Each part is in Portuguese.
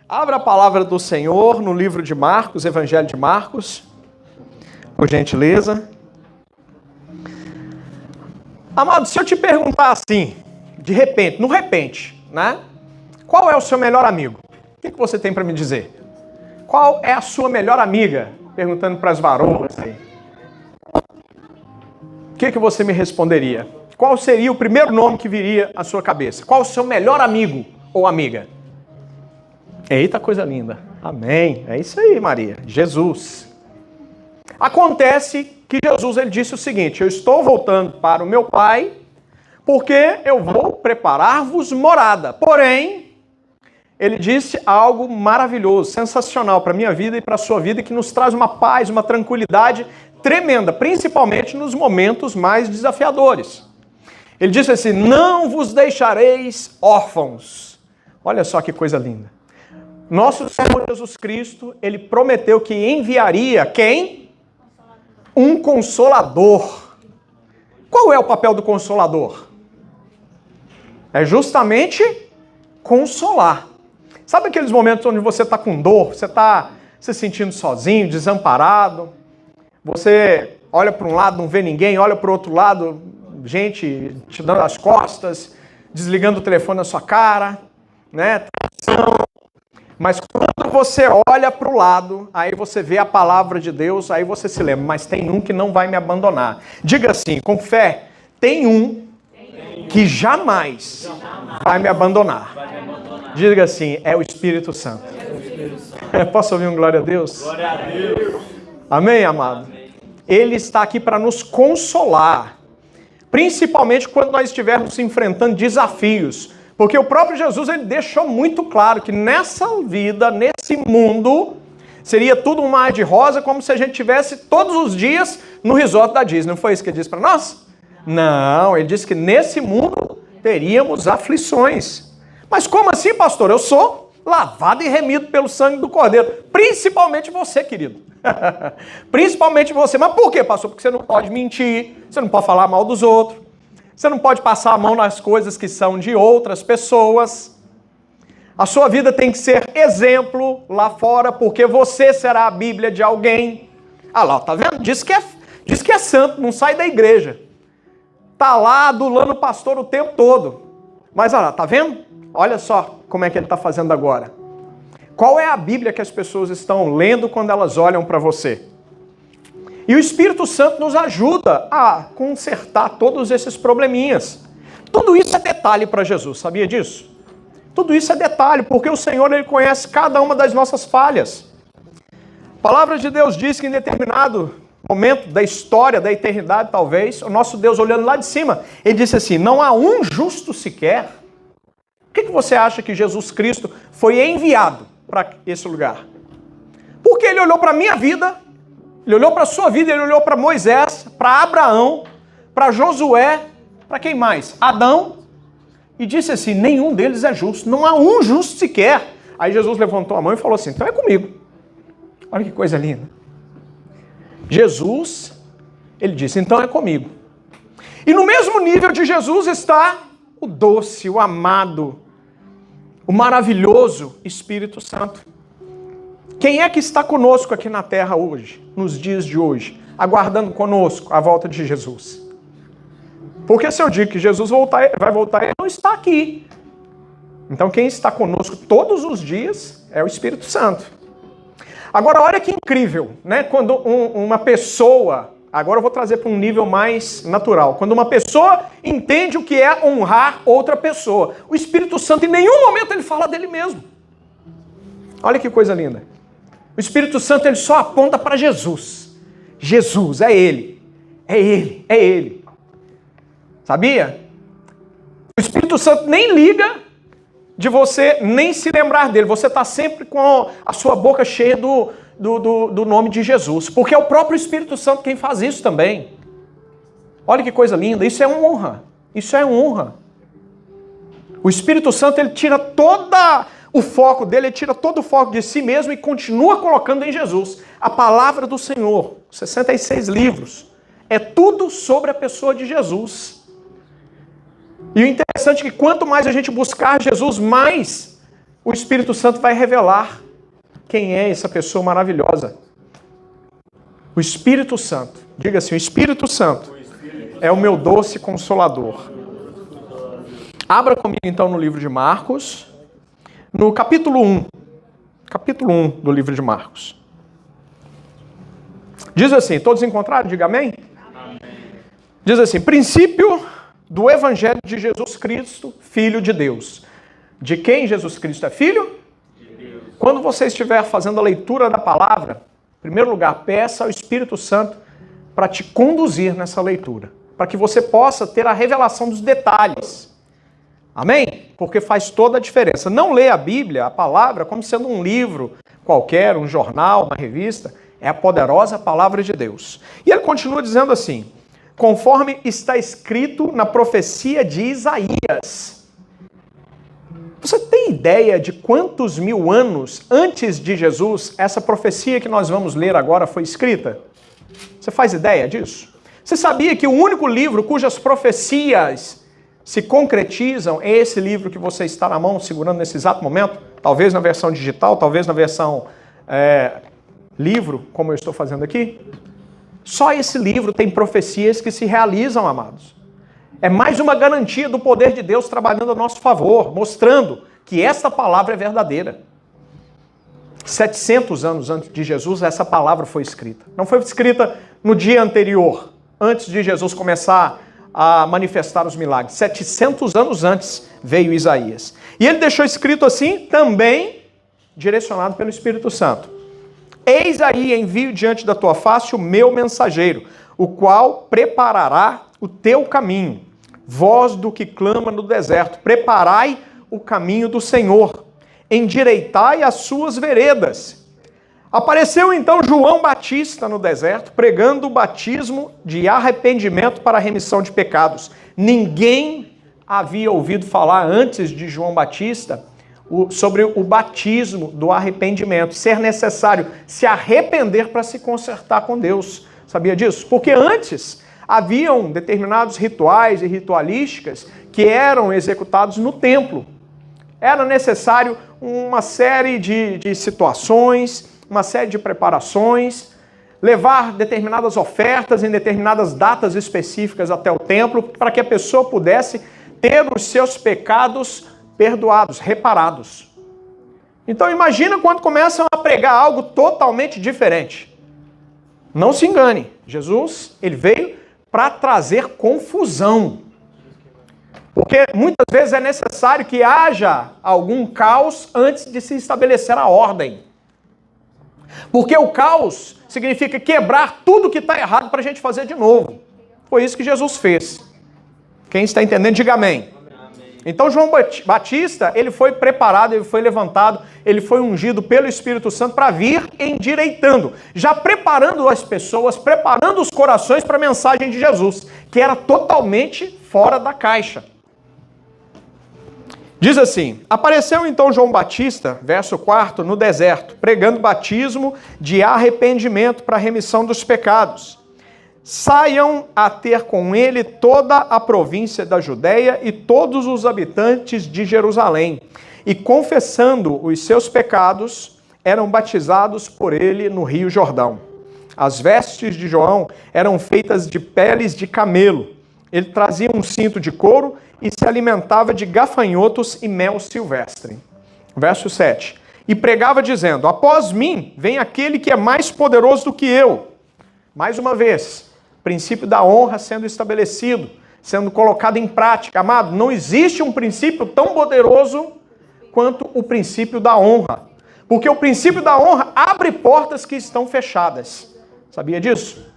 Abra a palavra do Senhor no livro de Marcos, Evangelho de Marcos, por gentileza. Amado, se eu te perguntar assim, de repente, no repente, né? Qual é o seu melhor amigo? O que você tem para me dizer? Qual é a sua melhor amiga? Perguntando para as varoas aí. O que você me responderia? Qual seria o primeiro nome que viria à sua cabeça? Qual o seu melhor amigo ou amiga? Eita, coisa linda. Amém. É isso aí, Maria. Jesus. Acontece que Jesus ele disse o seguinte: eu estou voltando para o meu Pai, porque eu vou preparar-vos morada. Porém, ele disse algo maravilhoso, sensacional para a minha vida e para a sua vida, que nos traz uma paz, uma tranquilidade tremenda, principalmente nos momentos mais desafiadores. Ele disse assim: não vos deixareis órfãos. Olha só que coisa linda. Nosso Senhor Jesus Cristo, ele prometeu que enviaria quem? Um consolador. Qual é o papel do consolador? É justamente consolar. Sabe aqueles momentos onde você está com dor, você está se sentindo sozinho, desamparado, você olha para um lado, não vê ninguém, olha para o outro lado, gente te dando as costas, desligando o telefone na sua cara, né? Mas quando você olha para o lado, aí você vê a palavra de Deus, aí você se lembra, mas tem um que não vai me abandonar. Diga assim, com fé, tem um que jamais vai me abandonar. Diga assim, é o Espírito Santo. Posso ouvir um glória a Deus? Glória a Deus. Amém, amado? Ele está aqui para nos consolar, principalmente quando nós estivermos enfrentando desafios. Porque o próprio Jesus ele deixou muito claro que nessa vida, nesse mundo, seria tudo um mar de rosa, como se a gente tivesse todos os dias no resort da Disney. Não foi isso que ele disse para nós? Não, ele disse que nesse mundo teríamos aflições. Mas como assim, pastor? Eu sou lavado e remido pelo sangue do Cordeiro. Principalmente você, querido. Principalmente você. Mas por quê, pastor? Porque você não pode mentir, você não pode falar mal dos outros. Você não pode passar a mão nas coisas que são de outras pessoas. A sua vida tem que ser exemplo lá fora, porque você será a Bíblia de alguém. Ah lá, tá vendo? Diz que é santo, não sai da igreja. Tá lá adulando o pastor o tempo todo. Mas olha lá, tá vendo? Olha só como é que ele está fazendo agora. Qual é a Bíblia que as pessoas estão lendo quando elas olham para você? E o Espírito Santo nos ajuda a consertar todos esses probleminhas. Tudo isso é detalhe para Jesus, sabia disso? Tudo isso é detalhe, porque o Senhor ele conhece cada uma das nossas falhas. A palavra de Deus diz que em determinado momento da história, da eternidade talvez, o nosso Deus olhando lá de cima, ele disse assim, não há um justo sequer. Por que você acha que Jesus Cristo foi enviado para esse lugar? Porque ele olhou para a minha vida, ele olhou para a sua vida, ele olhou para Moisés, para Abraão, para Josué, para quem mais? Adão, e disse assim, nenhum deles é justo, não há um justo sequer. Aí Jesus levantou a mão e falou assim, então é comigo. Olha que coisa linda. Jesus, ele disse, então é comigo. E no mesmo nível de Jesus está o doce, o amado, o maravilhoso Espírito Santo. Quem é que está conosco aqui na terra hoje, nos dias de hoje, aguardando conosco a volta de Jesus? Porque se eu digo que Jesus vai voltar, ele não está aqui. Então quem está conosco todos os dias é o Espírito Santo. Agora olha que incrível, né? Quando uma pessoa, agora eu vou trazer para um nível mais natural, quando uma pessoa entende o que é honrar outra pessoa, o Espírito Santo em nenhum momento ele fala dele mesmo. Olha que coisa linda. O Espírito Santo ele só aponta para Jesus. Jesus, é Ele. É Ele, é Ele. Sabia? O Espírito Santo nem liga de você nem se lembrar dele. Você está sempre com a sua boca cheia do nome de Jesus. Porque é o próprio Espírito Santo quem faz isso também. Olha que coisa linda. Isso é honra. Isso é honra. O Espírito Santo ele tira o foco dele, ele tira todo o foco de si mesmo e continua colocando em Jesus. A palavra do Senhor, 66 livros, é tudo sobre a pessoa de Jesus. E o interessante é que quanto mais a gente buscar Jesus, mais o Espírito Santo vai revelar quem é essa pessoa maravilhosa. O Espírito Santo. Diga assim, o Espírito Santo é o meu doce consolador. Abra comigo então no livro de Marcos, no capítulo 1. Capítulo 1 do livro de Marcos. Diz assim, todos encontraram? Diga amém? Amém. Diz assim, princípio do Evangelho de Jesus Cristo, Filho de Deus. De quem Jesus Cristo é filho? De Deus. Quando você estiver fazendo a leitura da palavra, em primeiro lugar, peça ao Espírito Santo para te conduzir nessa leitura, para que você possa ter a revelação dos detalhes. Amém? Porque faz toda a diferença. Não lê a Bíblia, a palavra, como sendo um livro qualquer, um jornal, uma revista. É a poderosa palavra de Deus. E ele continua dizendo assim, conforme está escrito na profecia de Isaías. Você tem ideia de quantos mil anos antes de Jesus essa profecia que nós vamos ler agora foi escrita? Você faz ideia disso? Você sabia que o único livro cujas profecias se concretizam é esse livro que você está na mão, segurando nesse exato momento? Talvez na versão digital, talvez na versão livro, como eu estou fazendo aqui. Só esse livro tem profecias que se realizam, amados. É mais uma garantia do poder de Deus trabalhando a nosso favor, mostrando que essa palavra é verdadeira. 700 anos antes de Jesus, essa palavra foi escrita. Não foi escrita no dia anterior, antes de Jesus começar a manifestar os milagres. 700 anos antes veio Isaías. E ele deixou escrito assim, também direcionado pelo Espírito Santo. Eis aí envio diante da tua face o meu mensageiro, o qual preparará o teu caminho. Voz do que clama no deserto, preparai o caminho do Senhor, endireitai as suas veredas. Apareceu então João Batista no deserto, pregando o batismo de arrependimento para a remissão de pecados. Ninguém havia ouvido falar antes de João Batista sobre o batismo do arrependimento, ser necessário se arrepender para se consertar com Deus. Sabia disso? Porque antes haviam determinados rituais e ritualísticas que eram executados no templo. Era necessário uma série de situações, uma série de preparações, levar determinadas ofertas em determinadas datas específicas até o templo, para que a pessoa pudesse ter os seus pecados perdoados, reparados. Então imagina quando começam a pregar algo totalmente diferente. Não se engane, Jesus, ele veio para trazer confusão. Porque muitas vezes é necessário que haja algum caos antes de se estabelecer a ordem. Porque o caos significa quebrar tudo que está errado para a gente fazer de novo. Foi isso que Jesus fez. Quem está entendendo, diga amém. Então João Batista, ele foi preparado, ele foi levantado, ele foi ungido pelo Espírito Santo para vir endireitando, já preparando as pessoas, preparando os corações para a mensagem de Jesus, que era totalmente fora da caixa. Diz assim, apareceu então João Batista, verso 4, no deserto, pregando batismo de arrependimento para a remissão dos pecados. Saiam a ter com ele toda a província da Judéia e todos os habitantes de Jerusalém, e confessando os seus pecados, eram batizados por ele no Rio Jordão. As vestes de João eram feitas de peles de camelo. Ele trazia um cinto de couro e se alimentava de gafanhotos e mel silvestre. Verso 7. E pregava dizendo, após mim vem aquele que é mais poderoso do que eu. Mais uma vez, princípio da honra sendo estabelecido, sendo colocado em prática. Amado, não existe um princípio tão poderoso quanto o princípio da honra. Porque o princípio da honra abre portas que estão fechadas. Sabia disso?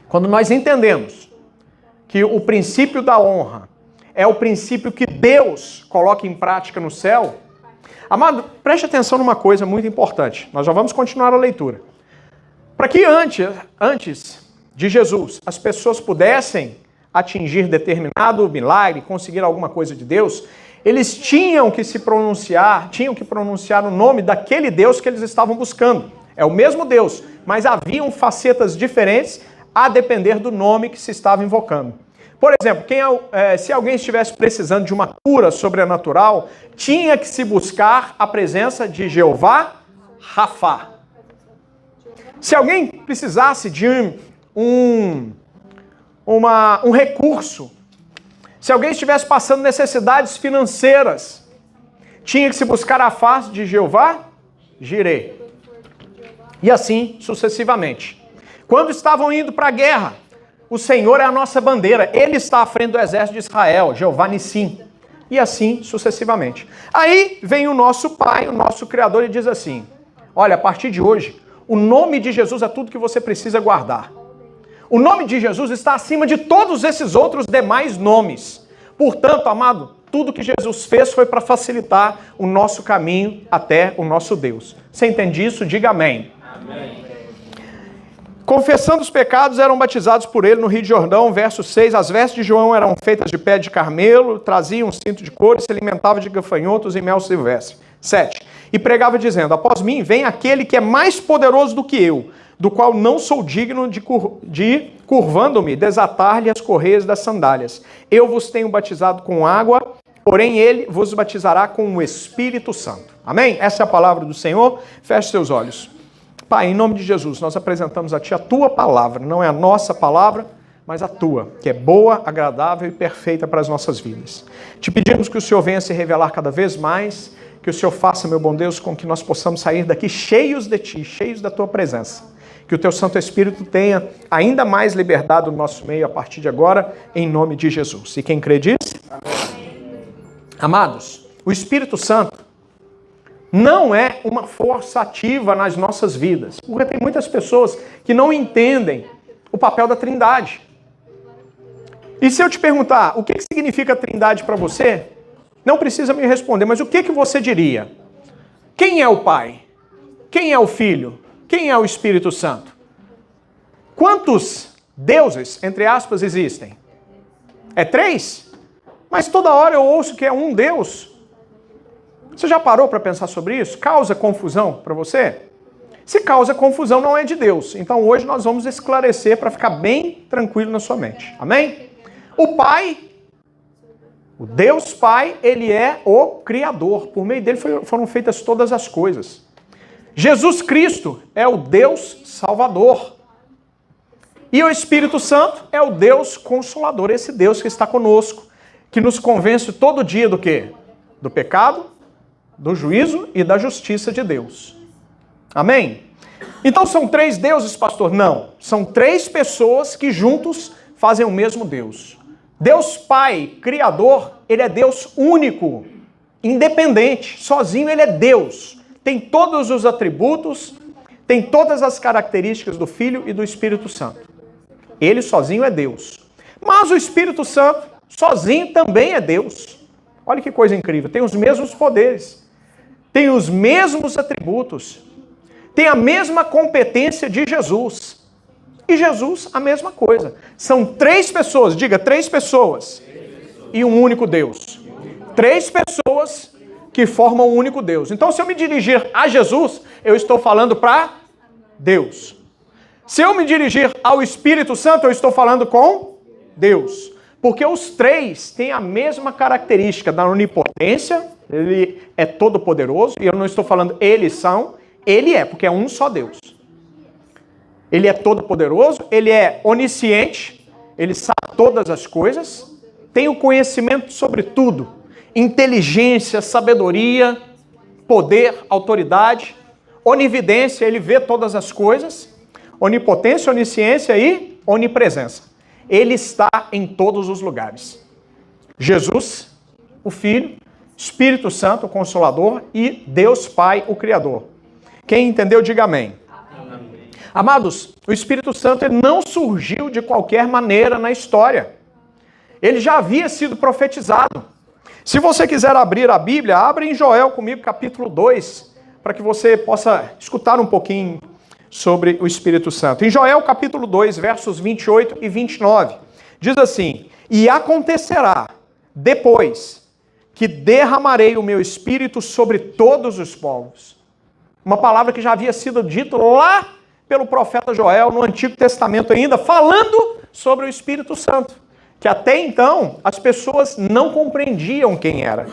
Quando nós entendemos que o princípio da honra é o princípio que Deus coloca em prática no céu. Amado, preste atenção numa coisa muito importante. Nós já vamos continuar a leitura. Para que antes de Jesus as pessoas pudessem atingir determinado milagre, conseguir alguma coisa de Deus, eles tinham que pronunciar o nome daquele Deus que eles estavam buscando. É o mesmo Deus, mas haviam facetas diferentes a depender do nome que se estava invocando. Por exemplo, se alguém estivesse precisando de uma cura sobrenatural, tinha que se buscar a presença de Jeová Rafá. Se alguém precisasse de um recurso, se alguém estivesse passando necessidades financeiras, tinha que se buscar a face de Jeová Jirê. E assim sucessivamente. Quando estavam indo para a guerra, o Senhor é a nossa bandeira. Ele está à frente do exército de Israel, Jeová Nissim. E assim sucessivamente. Aí vem o nosso Pai, o nosso Criador, e diz assim: olha, a partir de hoje, o nome de Jesus é tudo que você precisa guardar. O nome de Jesus está acima de todos esses outros demais nomes. Portanto, amado, tudo que Jesus fez foi para facilitar o nosso caminho até o nosso Deus. Você entende isso? Diga amém. Amém. Confessando os pecados, eram batizados por ele no Rio de Jordão, verso 6. As vestes de João eram feitas de pé de carmelo, trazia um cinto de couro e se alimentava de gafanhotos e mel silvestre. 7. E pregava dizendo: após mim vem aquele que é mais poderoso do que eu, do qual não sou digno de curvando-me, desatar-lhe as correias das sandálias. Eu vos tenho batizado com água, porém ele vos batizará com o Espírito Santo. Amém? Essa é a palavra do Senhor. Feche seus olhos. Pai, em nome de Jesus, nós apresentamos a Ti a Tua palavra. Não é a nossa palavra, mas a Tua, que é boa, agradável e perfeita para as nossas vidas. Te pedimos que o Senhor venha se revelar cada vez mais, que o Senhor faça, meu bom Deus, com que nós possamos sair daqui cheios de Ti, cheios da Tua presença. Que o Teu Santo Espírito tenha ainda mais liberdade no nosso meio a partir de agora, em nome de Jesus. E quem crê diz? Amém. Amados, o Espírito Santo não é uma força ativa nas nossas vidas, porque tem muitas pessoas que não entendem o papel da Trindade. E se eu te perguntar o que significa Trindade para você, não precisa me responder, mas o que você diria? Quem é o Pai? Quem é o Filho? Quem é o Espírito Santo? Quantos deuses, entre aspas, existem? É 3? Mas toda hora eu ouço que é um Deus. Você já parou para pensar sobre isso? Causa confusão para você? Se causa confusão, não é de Deus. Então hoje nós vamos esclarecer para ficar bem tranquilo na sua mente. Amém? O Pai, o Deus Pai, Ele é o Criador. Por meio dele foram feitas todas as coisas. Jesus Cristo é o Deus Salvador. E o Espírito Santo é o Deus Consolador. Esse Deus que está conosco, que nos convence todo dia do quê? Do pecado, do juízo e da justiça de Deus. Amém? Então são 3 deuses, pastor? Não. São 3 pessoas que juntos fazem o mesmo Deus. Deus Pai, Criador, Ele é Deus único, independente, sozinho Ele é Deus. Tem todos os atributos, tem todas as características do Filho e do Espírito Santo. Ele sozinho é Deus. Mas o Espírito Santo sozinho também é Deus. Olha que coisa incrível. Tem os mesmos poderes, tem os mesmos atributos, tem a mesma competência de Jesus. E Jesus a mesma coisa. São 3 pessoas, diga 3 pessoas e um único Deus. 3 pessoas que formam um único Deus. Então, se eu me dirigir a Jesus, eu estou falando para Deus. Se eu me dirigir ao Espírito Santo, eu estou falando com Deus. Porque os 3 têm a mesma característica da onipotência, Ele é todo poderoso, e eu não estou falando eles são, Ele é, porque é um só Deus. Ele é todo poderoso, Ele é onisciente, Ele sabe todas as coisas, tem o conhecimento sobre tudo. Inteligência, sabedoria, poder, autoridade, onividência, Ele vê todas as coisas, onipotência, onisciência e onipresença. Ele está em todos os lugares. Jesus, o Filho, Espírito Santo, o Consolador, e Deus Pai, o Criador. Quem entendeu, diga amém. Amém. Amados, o Espírito Santo ele não surgiu de qualquer maneira na história. Ele já havia sido profetizado. Se você quiser abrir a Bíblia, abra em Joel comigo, capítulo 2, para que você possa escutar um pouquinho sobre o Espírito Santo. Em Joel, capítulo 2, versos 28 e 29, diz assim: e acontecerá depois que derramarei o meu Espírito sobre todos os povos. Uma palavra que já havia sido dita lá pelo profeta Joel, no Antigo Testamento ainda, falando sobre o Espírito Santo. que até então as pessoas não compreendiam quem era.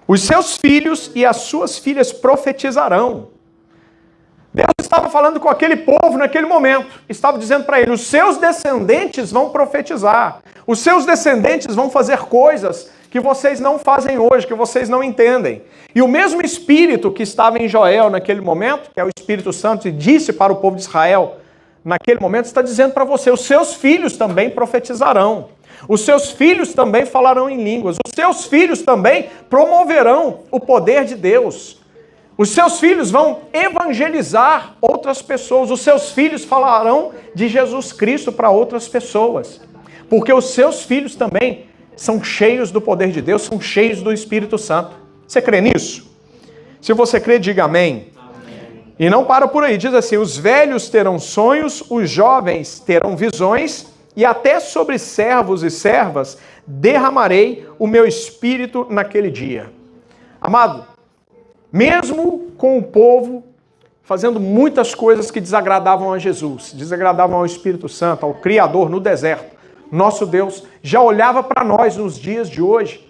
Os seus filhos e as suas filhas profetizarão. Deus estava falando com aquele povo naquele momento. Estava dizendo para ele, os seus descendentes vão profetizar. Os seus descendentes vão fazer coisas que vocês não fazem hoje, que vocês não entendem. E o mesmo Espírito que estava em Joel naquele momento, que é o Espírito Santo, e disse para o povo de Israel, naquele momento, está dizendo para você, os seus filhos também profetizarão. Os seus filhos também falarão em línguas. Os seus filhos também promoverão o poder de Deus. Os seus filhos vão evangelizar outras pessoas. Os seus filhos falarão de Jesus Cristo para outras pessoas. Porque os seus filhos também são cheios do poder de Deus, são cheios do Espírito Santo. Você crê nisso? Se você crê, diga amém. E não para por aí. Diz assim, os velhos terão sonhos, os jovens terão visões, e até sobre servos e servas derramarei o meu Espírito naquele dia. Amado, mesmo com o povo fazendo muitas coisas que desagradavam a Jesus, desagradavam ao Espírito Santo, ao Criador no deserto, nosso Deus já olhava para nós nos dias de hoje.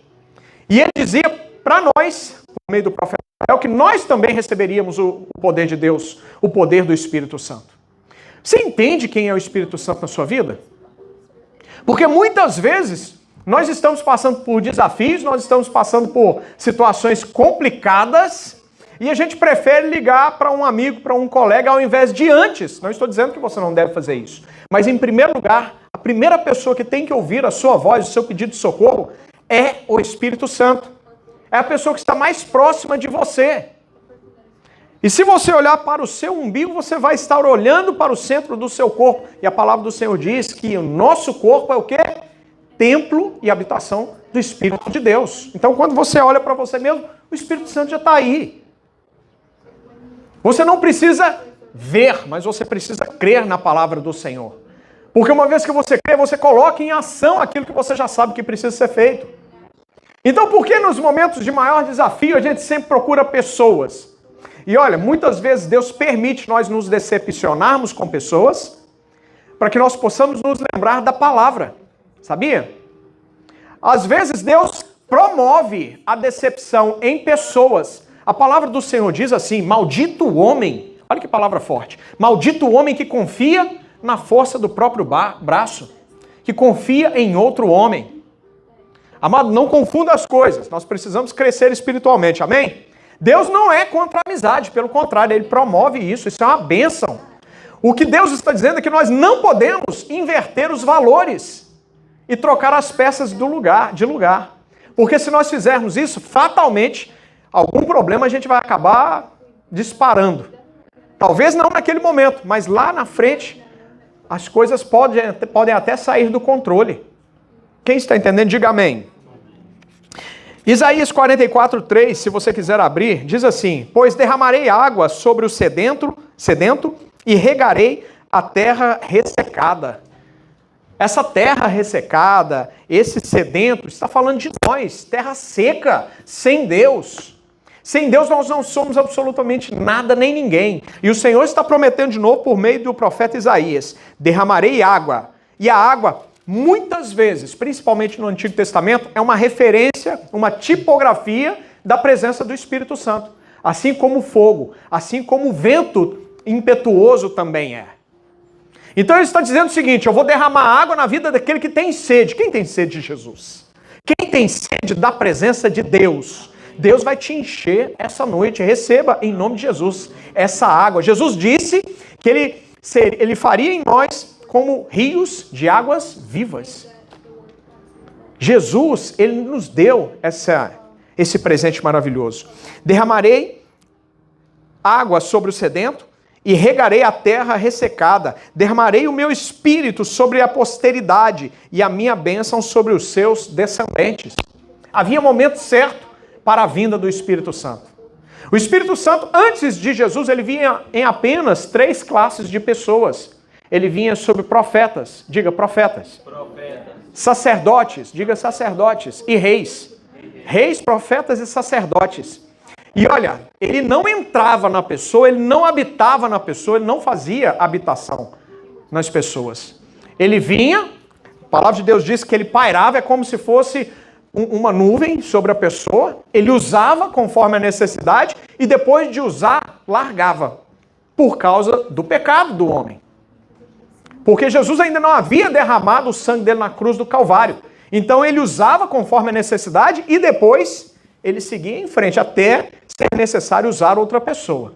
E ele dizia para nós, por meio do profeta Joel, que nós também receberíamos o poder de Deus, o poder do Espírito Santo. Você entende quem é o Espírito Santo na sua vida? Porque muitas vezes nós estamos passando por desafios, nós estamos passando por situações complicadas e a gente prefere ligar para um amigo, para um colega, ao invés de antes. Não estou dizendo que você não deve fazer isso. Mas em primeiro lugar, a primeira pessoa que tem que ouvir a sua voz, o seu pedido de socorro, é o Espírito Santo. É a pessoa que está mais próxima de você. E se você olhar para o seu umbigo, você vai estar olhando para o centro do seu corpo. E a palavra do Senhor diz que o nosso corpo é o quê? Templo e habitação do Espírito de Deus. Então, quando você olha para você mesmo, o Espírito Santo já está aí. Você não precisa ver, mas você precisa crer na palavra do Senhor. Porque uma vez que você crê, você coloca em ação aquilo que você já sabe que precisa ser feito. Então, por que nos momentos de maior desafio a gente sempre procura pessoas? E olha, muitas vezes Deus permite nós nos decepcionarmos com pessoas para que nós possamos nos lembrar da palavra. Sabia? Às vezes Deus promove a decepção em pessoas. A palavra do Senhor diz assim, maldito o homem, olha que palavra forte, maldito o homem que confia na força do próprio braço, que confia em outro homem. Amado, não confunda as coisas, nós precisamos crescer espiritualmente, amém? Deus não é contra a amizade, pelo contrário, Ele promove isso é uma bênção. O que Deus está dizendo é que nós não podemos inverter os valores e trocar as peças de lugar. Porque se nós fizermos isso, fatalmente, algum problema a gente vai acabar disparando. Talvez não naquele momento, mas lá na frente, as coisas podem até sair do controle. Quem está entendendo, diga amém. Isaías 44:3, se você quiser abrir, diz assim, pois derramarei água sobre o sedento e regarei a terra ressecada. Essa terra ressecada, esse sedento, está falando de nós, terra seca, sem Deus. Sem Deus nós não somos absolutamente nada nem ninguém. E o Senhor está prometendo de novo por meio do profeta Isaías, derramarei água. E a água, muitas vezes, principalmente no Antigo Testamento, é uma referência, uma tipografia da presença do Espírito Santo. Assim como o fogo, assim como o vento impetuoso também é. Então ele está dizendo o seguinte, eu vou derramar água na vida daquele que tem sede. Quem tem sede de Jesus? Quem tem sede da presença de Deus? Deus vai te encher essa noite. Receba em nome de Jesus essa água. Jesus disse que ele faria em nós como rios de águas vivas. Jesus, ele nos deu esse presente maravilhoso. Derramarei água sobre o sedento e regarei a terra ressecada. Derramarei o meu espírito sobre a posteridade e a minha bênção sobre os seus descendentes. Havia momento certo para a vinda do Espírito Santo. O Espírito Santo, antes de Jesus, ele vinha em apenas 3 classes de pessoas. Ele vinha sobre profetas, diga profetas. Sacerdotes, diga sacerdotes. E reis. Reis, profetas e sacerdotes. E olha, ele não entrava na pessoa, ele não habitava na pessoa, ele não fazia habitação nas pessoas. Ele vinha palavra de Deus diz que ele pairava, é como se fosse uma nuvem sobre a pessoa, ele usava conforme a necessidade e depois de usar, largava, por causa do pecado do homem. Porque Jesus ainda não havia derramado o sangue dele na cruz do Calvário. Então ele usava conforme a necessidade e depois ele seguia em frente, até ser necessário usar outra pessoa.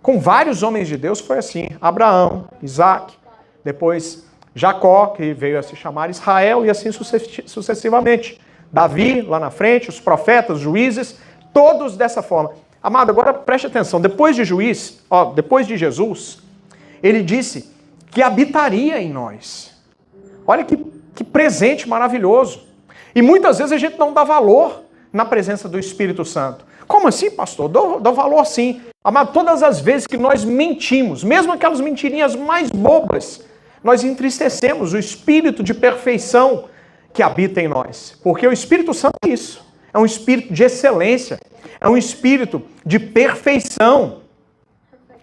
Com vários homens de Deus foi assim. Abraão, Isaac, depois Jacó, que veio a se chamar Israel, e assim sucessivamente. Davi, lá na frente, os profetas, os juízes, todos dessa forma. Amado, agora preste atenção. Depois de depois de Jesus, ele disse que habitaria em nós. Olha que presente maravilhoso. E muitas vezes a gente não dá valor na presença do Espírito Santo. Como assim, pastor? Dou valor sim. Amado, todas as vezes que nós mentimos, mesmo aquelas mentirinhas mais bobas, nós entristecemos o Espírito de perfeição que habita em nós. Porque o Espírito Santo é isso. É um Espírito de excelência. É um Espírito de perfeição.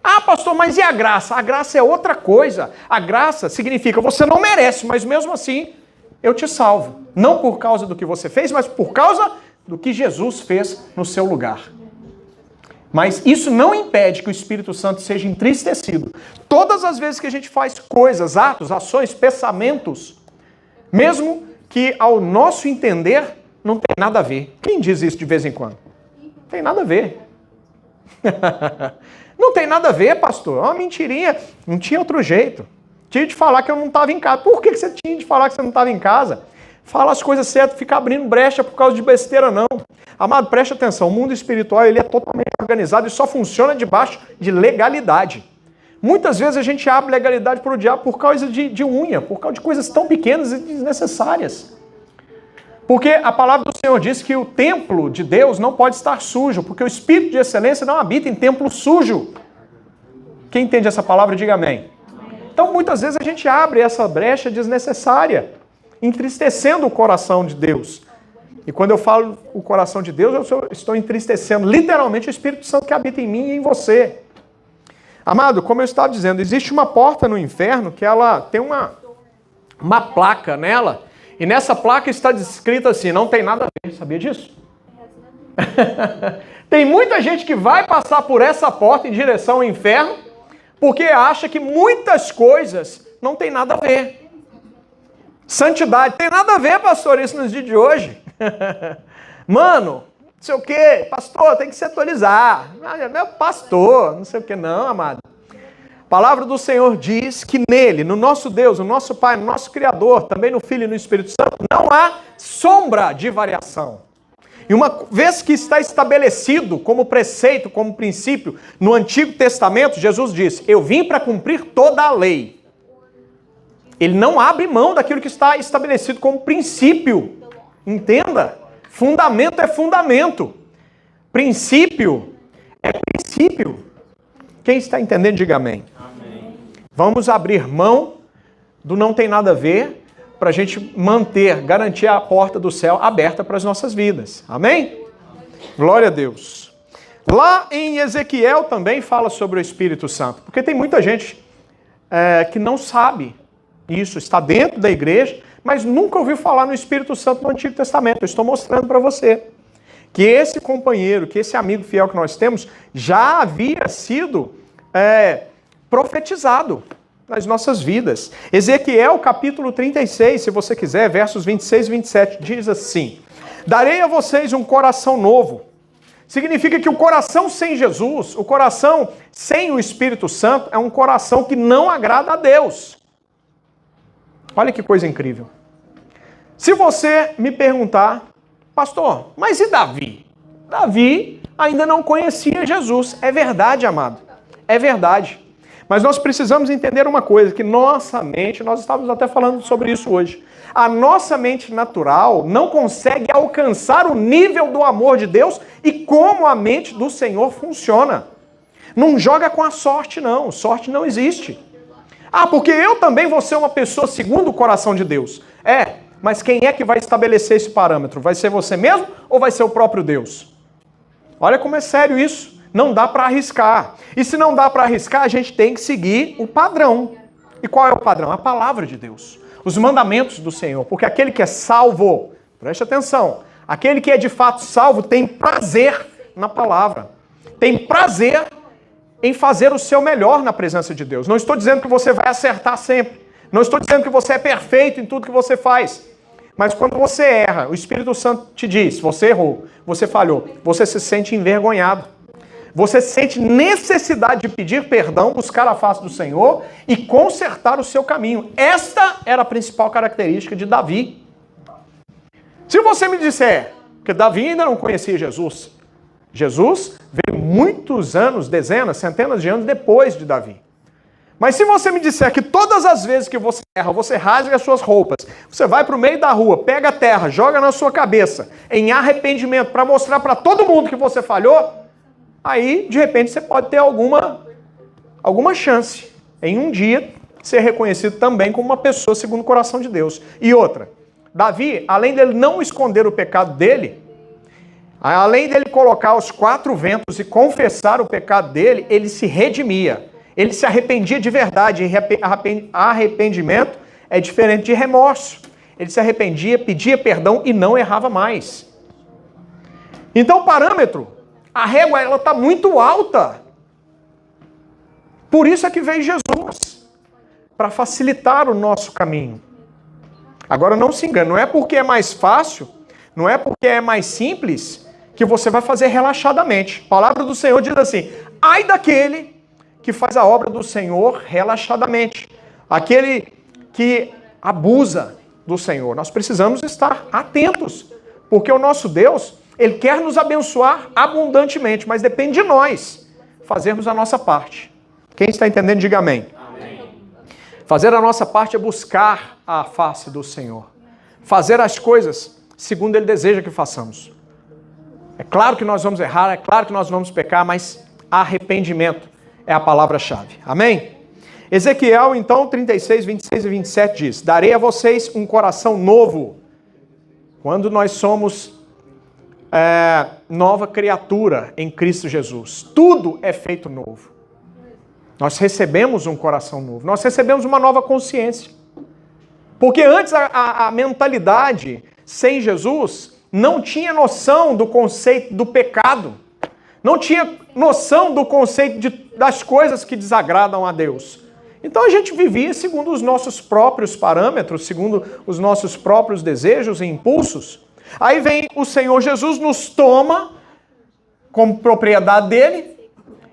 Ah, pastor, mas e a graça? A graça é outra coisa. A graça significa você não merece, mas mesmo assim eu te salvo. Não por causa do que você fez, mas por causa do que Jesus fez no seu lugar. Mas isso não impede que o Espírito Santo seja entristecido. Todas as vezes que a gente faz coisas, atos, ações, pensamentos, mesmo que ao nosso entender não tem nada a ver. Quem diz isso de vez em quando? Não tem nada a ver. Não tem nada a ver, pastor. É uma mentirinha. Não tinha outro jeito. Tinha de falar que eu não estava em casa. Por que você tinha de falar que você não estava em casa? Fala as coisas certas, fica abrindo brecha por causa de besteira, não. Amado, preste atenção. O mundo espiritual ele é totalmente organizado e só funciona debaixo de legalidade. Muitas vezes a gente abre legalidade para o diabo por causa de unha, por causa de coisas tão pequenas e desnecessárias. Porque a palavra do Senhor diz que o templo de Deus não pode estar sujo, porque o Espírito de excelência não habita em templo sujo. Quem entende essa palavra, diga amém. Então, muitas vezes a gente abre essa brecha desnecessária, entristecendo o coração de Deus. E quando eu falo o coração de Deus, eu estou entristecendo literalmente o Espírito Santo que habita em mim e em você. Amado, como eu estava dizendo, existe uma porta no inferno que ela tem uma placa nela, e nessa placa está descrito assim, não tem nada a ver, sabia disso? Tem muita gente que vai passar por essa porta em direção ao inferno, porque acha que muitas coisas não tem nada a ver. Santidade, tem nada a ver, pastor, isso nos dias de hoje. Mano, não sei o que, pastor, tem que se atualizar. Meu pastor, não sei o que, não, amado. A palavra do Senhor diz que nele, no nosso Deus, no nosso Pai, no nosso Criador, também no Filho e no Espírito Santo, não há sombra de variação. E uma vez que está estabelecido como preceito, como princípio, no Antigo Testamento, Jesus disse, eu vim para cumprir toda a lei. Ele não abre mão daquilo que está estabelecido como princípio. Entenda. Fundamento é fundamento. Princípio é princípio. Quem está entendendo, diga amém. Amém. Vamos abrir mão do não tem nada a ver para a gente garantir a porta do céu aberta para as nossas vidas. Amém? Glória a Deus. Lá em Ezequiel também fala sobre o Espírito Santo. Porque tem muita gente que não sabe isso, está dentro da igreja, mas nunca ouviu falar no Espírito Santo no Antigo Testamento. Eu estou mostrando para você que esse companheiro, que esse amigo fiel que nós temos, já havia sido profetizado nas nossas vidas. Ezequiel capítulo 36, se você quiser, versos 26 e 27, diz assim, darei a vocês um coração novo. Significa que o coração sem Jesus, o coração sem o Espírito Santo, é um coração que não agrada a Deus. Olha que coisa incrível. Se você me perguntar, pastor, mas e Davi? Davi ainda não conhecia Jesus. É verdade, amado. É verdade. Mas nós precisamos entender uma coisa, que nossa mente, nós estávamos até falando sobre isso hoje, a nossa mente natural não consegue alcançar o nível do amor de Deus e como a mente do Senhor funciona. Não joga com a sorte, não. Sorte não existe. Ah, porque eu também vou ser uma pessoa segundo o coração de Deus. Mas quem é que vai estabelecer esse parâmetro? Vai ser você mesmo ou vai ser o próprio Deus? Olha como é sério isso. Não dá para arriscar. E se não dá para arriscar, a gente tem que seguir o padrão. E qual é o padrão? A palavra de Deus. os mandamentos do Senhor. Porque aquele que é salvo, preste atenção, aquele que é de fato salvo tem prazer na palavra. Tem prazer em fazer o seu melhor na presença de Deus. Não estou dizendo que você vai acertar sempre. Não estou dizendo que você é perfeito em tudo que você faz. Mas quando você erra, o Espírito Santo te diz, você errou, você falhou, você se sente envergonhado. Você sente necessidade de pedir perdão, buscar a face do Senhor e consertar o seu caminho. Esta era a principal característica de Davi. Se você me disser que Davi ainda não conhecia Jesus, Jesus veio muitos anos, dezenas, centenas de anos depois de Davi. Mas se você me disser que todas as vezes que você erra, você rasga as suas roupas, você vai para o meio da rua, pega a terra, joga na sua cabeça, em arrependimento, para mostrar para todo mundo que você falhou, aí, de repente, você pode ter alguma chance em um dia ser reconhecido também como uma pessoa segundo o coração de Deus. E outra, Davi, além dele não esconder o pecado dele, além dele colocar os 4 ventos e confessar o pecado dele, ele se redimia. Ele se arrependia de verdade. E arrependimento é diferente de remorso. Ele se arrependia, pedia perdão e não errava mais. Então o parâmetro, a régua, ela está muito alta. Por isso é que veio Jesus, para facilitar o nosso caminho. Agora não se engane, não é porque é mais fácil, não é porque é mais simples, que você vai fazer relaxadamente. A palavra do Senhor diz assim, ai daquele que faz a obra do Senhor relaxadamente. Aquele que abusa do Senhor. Nós precisamos estar atentos, porque o nosso Deus, Ele quer nos abençoar abundantemente, mas depende de nós fazermos a nossa parte. Quem está entendendo, diga amém. Amém. Fazer a nossa parte é buscar a face do Senhor. Fazer as coisas segundo Ele deseja que façamos. É claro que nós vamos errar, é claro que nós vamos pecar, mas arrependimento é a palavra-chave. Amém? Ezequiel, então, 36, 26 e 27 diz, darei a vocês um coração novo. Quando nós somos nova criatura em Cristo Jesus. Tudo é feito novo. Nós recebemos um coração novo. Nós recebemos uma nova consciência. Porque antes a mentalidade sem Jesus não tinha noção do conceito do pecado. Não tinha noção do conceito das coisas que desagradam a Deus. Então a gente vivia segundo os nossos próprios parâmetros, segundo os nossos próprios desejos e impulsos. Aí vem o Senhor Jesus, nos toma como propriedade dele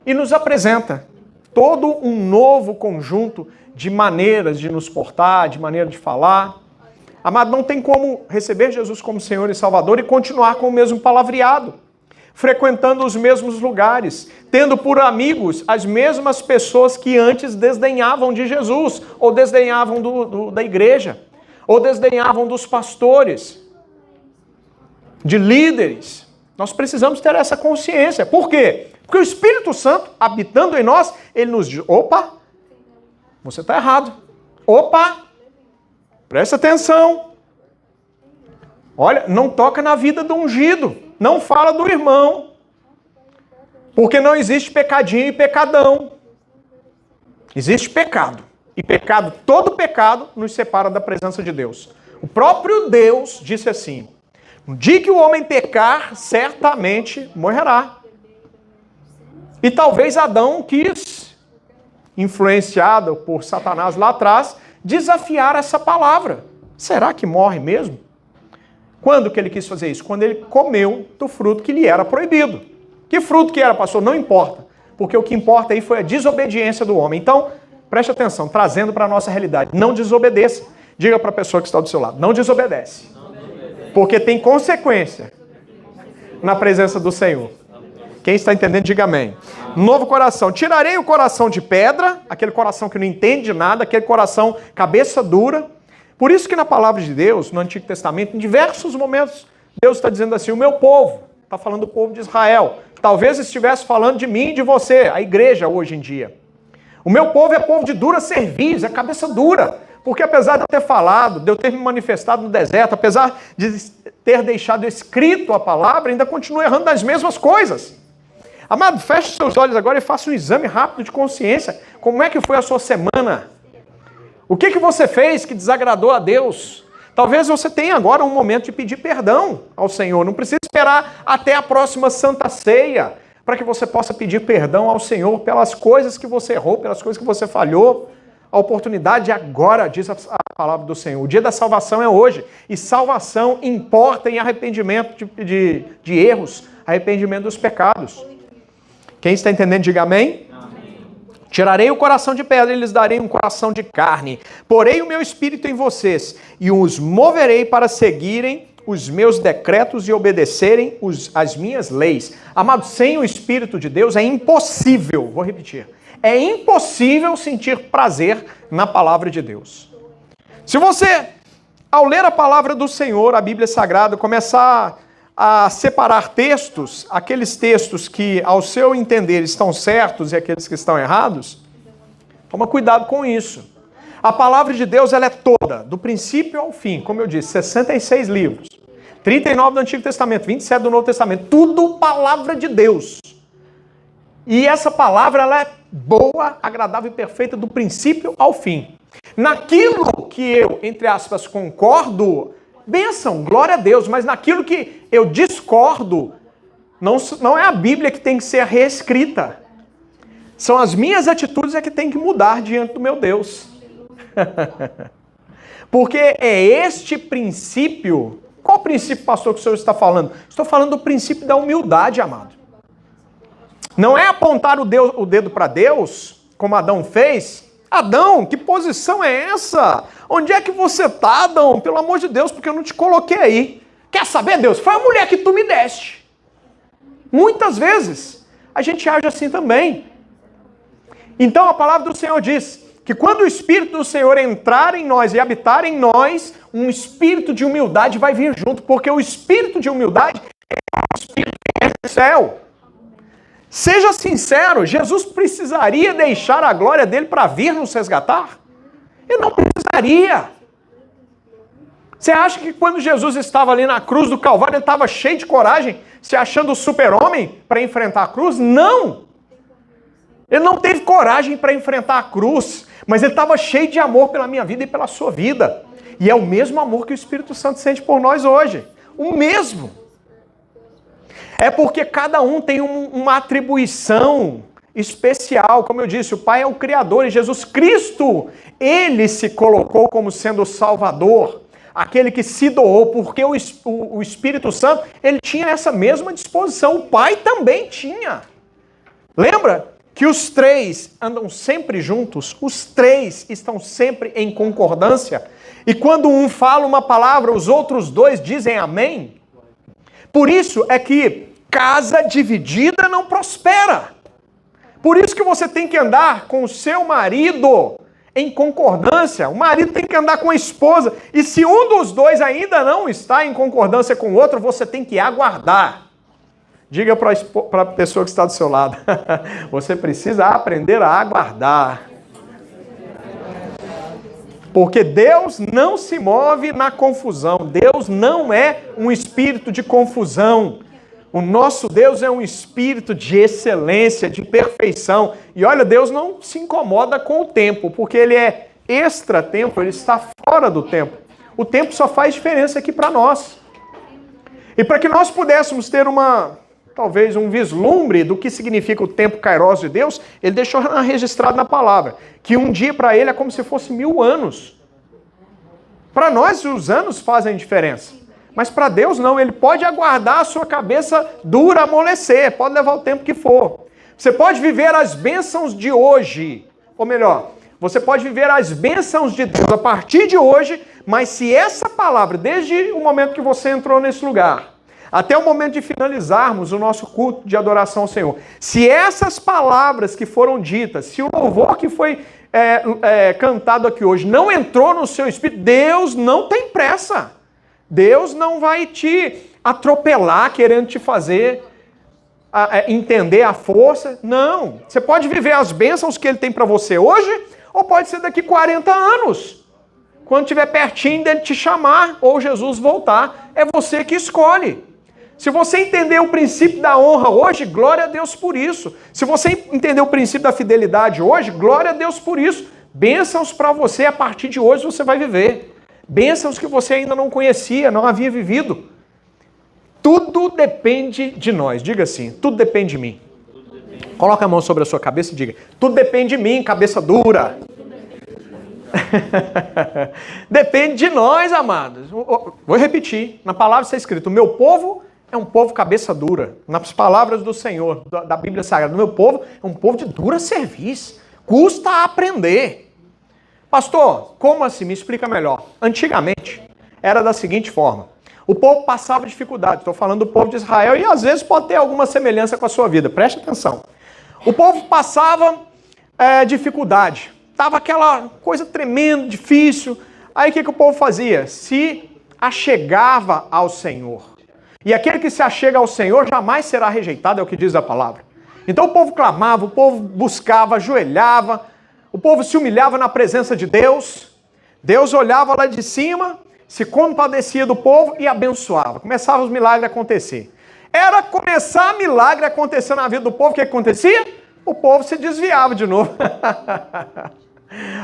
e nos apresenta todo um novo conjunto de maneiras de nos portar, de maneira de falar. Amado, não tem como receber Jesus como Senhor e Salvador e continuar com o mesmo palavreado, frequentando os mesmos lugares, tendo por amigos as mesmas pessoas que antes desdenhavam de Jesus, ou desdenhavam da igreja, ou desdenhavam dos pastores, de líderes. Nós precisamos ter essa consciência. Por quê? Porque o Espírito Santo, habitando em nós, ele nos diz, opa, você está errado. Opa, presta atenção. Olha, não toca na vida do ungido. Não fala do irmão, porque não existe pecadinho e pecadão. Existe pecado. E pecado, todo pecado, nos separa da presença de Deus. O próprio Deus disse assim, no dia que o homem pecar, certamente morrerá. E talvez Adão quis, influenciado por Satanás lá atrás, desafiar essa palavra. Será que morre mesmo? Quando que ele quis fazer isso? Quando ele comeu do fruto que lhe era proibido. Que fruto que era, pastor? Não importa. Porque o que importa aí foi a desobediência do homem. Então, preste atenção, trazendo para a nossa realidade. Não desobedeça. Diga para a pessoa que está do seu lado. Não desobedece. Porque tem consequência na presença do Senhor. Quem está entendendo, diga amém. Novo coração. Tirarei o coração de pedra, aquele coração que não entende de nada, aquele coração cabeça dura. Por isso que na palavra de Deus, no Antigo Testamento, em diversos momentos, Deus está dizendo assim, o meu povo, está falando do povo de Israel, talvez estivesse falando de mim e de você, a igreja hoje em dia. O meu povo é povo de dura cerviz, é cabeça dura, porque apesar de eu ter falado, de eu ter me manifestado no deserto, apesar de ter deixado escrito a palavra, ainda continuo errando nas mesmas coisas. Amado, feche seus olhos agora e faça um exame rápido de consciência. Como é que foi a sua semana? O que você fez que desagradou a Deus? Talvez você tenha agora um momento de pedir perdão ao Senhor. Não precisa esperar até a próxima Santa Ceia para que você possa pedir perdão ao Senhor pelas coisas que você errou, pelas coisas que você falhou. A oportunidade é agora, diz a palavra do Senhor. O dia da salvação é hoje. E salvação importa em arrependimento de erros, arrependimento dos pecados. Quem está entendendo, diga amém. Tirarei o coração de pedra e lhes darei um coração de carne. Porei o meu espírito em vocês e os moverei para seguirem os meus decretos e obedecerem as minhas leis. Amado, sem o Espírito de Deus é impossível, vou repetir, é impossível sentir prazer na palavra de Deus. Se você, ao ler a palavra do Senhor, a Bíblia Sagrada, começar a separar textos, aqueles textos que, ao seu entender, estão certos e aqueles que estão errados, toma cuidado com isso. A palavra de Deus, ela é toda, do princípio ao fim, como eu disse, 66 livros, 39 do Antigo Testamento, 27 do Novo Testamento, tudo palavra de Deus. E essa palavra, ela é boa, agradável e perfeita do princípio ao fim. Naquilo que eu, entre aspas, concordo, bênção, glória a Deus, mas naquilo que eu discordo, não é a Bíblia que tem que ser reescrita. São as minhas atitudes que tem que mudar diante do meu Deus. Porque é este princípio. Qual princípio, pastor, que o senhor está falando? Estou falando do princípio da humildade, amado. Não é apontar o dedo para Deus, como Adão fez. Adão, que posição é essa? Onde é que você está, Adão? Pelo amor de Deus, porque eu não te coloquei aí. Quer saber, Deus? Foi a mulher que tu me deste. Muitas vezes a gente age assim também. Então a palavra do Senhor diz que quando o Espírito do Senhor entrar em nós e habitar em nós, um espírito de humildade vai vir junto, porque o espírito de humildade é o espírito que é do céu. Seja sincero, Jesus precisaria deixar a glória dele para vir nos resgatar? Ele não precisaria. Você acha que quando Jesus estava ali na cruz do Calvário, ele estava cheio de coragem, se achando o super-homem para enfrentar a cruz? Não! Ele não teve coragem para enfrentar a cruz, mas ele estava cheio de amor pela minha vida e pela sua vida. E é o mesmo amor que o Espírito Santo sente por nós hoje. O mesmo. É porque cada um tem uma atribuição especial. Como eu disse, o Pai é o Criador e Jesus Cristo, ele se colocou como sendo o Salvador, aquele que se doou, porque o Espírito Santo, ele tinha essa mesma disposição. O Pai também tinha. Lembra que os três andam sempre juntos? Os três estão sempre em concordância. E quando um fala uma palavra, os outros dois dizem amém. Por isso é que casa dividida não prospera. Por isso que você tem que andar com o seu marido em concordância. O marido tem que andar com a esposa. E se um dos dois ainda não está em concordância com o outro, você tem que aguardar. Diga para a pessoa que está do seu lado. Você precisa aprender a aguardar. Porque Deus não se move na confusão. Deus não é um espírito de confusão. O nosso Deus é um espírito de excelência, de perfeição. E olha, Deus não se incomoda com o tempo, porque ele é extra-tempo, ele está fora do tempo. O tempo só faz diferença aqui para nós. E para que nós pudéssemos ter talvez um vislumbre do que significa o tempo kairos de Deus, ele deixou registrado na palavra, que um dia para ele é como se fosse 1000 anos. Para nós, os anos fazem diferença. Mas para Deus não, ele pode aguardar a sua cabeça dura amolecer, pode levar o tempo que for. Você pode viver as bênçãos de hoje, ou melhor, você pode viver as bênçãos de Deus a partir de hoje, mas se essa palavra, desde o momento que você entrou nesse lugar, até o momento de finalizarmos o nosso culto de adoração ao Senhor, se essas palavras que foram ditas, se o louvor que foi cantado aqui hoje não entrou no seu espírito, Deus não tem pressa. Deus não vai te atropelar querendo te fazer entender a força. Não. Você pode viver as bênçãos que ele tem para você hoje, ou pode ser daqui 40 anos. Quando estiver pertinho dele te chamar, ou Jesus voltar, é você que escolhe. Se você entender o princípio da honra hoje, glória a Deus por isso. Se você entender o princípio da fidelidade hoje, glória a Deus por isso. Bênçãos para você a partir de hoje você vai viver. Bênçãos que você ainda não conhecia, não havia vivido. Tudo depende de nós. Diga assim, tudo depende de mim. Coloca a mão sobre a sua cabeça e diga, tudo depende de mim, cabeça dura. Depende de nós, amados. Vou repetir, na palavra está escrito, o meu povo é um povo cabeça dura. Nas palavras do Senhor, da Bíblia Sagrada, o meu povo é um povo de dura serviço. Custa aprender. Pastor, como assim? Me explica melhor. Antigamente, era da seguinte forma. O povo passava dificuldade. Estou falando do povo de Israel e às vezes pode ter alguma semelhança com a sua vida. Preste atenção. O povo passava dificuldade. Estava aquela coisa tremenda, difícil. Aí o que o povo fazia? Se achegava ao Senhor. E aquele que se achega ao Senhor jamais será rejeitado, é o que diz a palavra. Então o povo clamava, o povo buscava, ajoelhava, o povo se humilhava na presença de Deus. Deus olhava lá de cima, se compadecia do povo e abençoava. Começavam os milagres a acontecer. Era começar milagre a acontecer na vida do povo, o que acontecia? O povo se desviava de novo.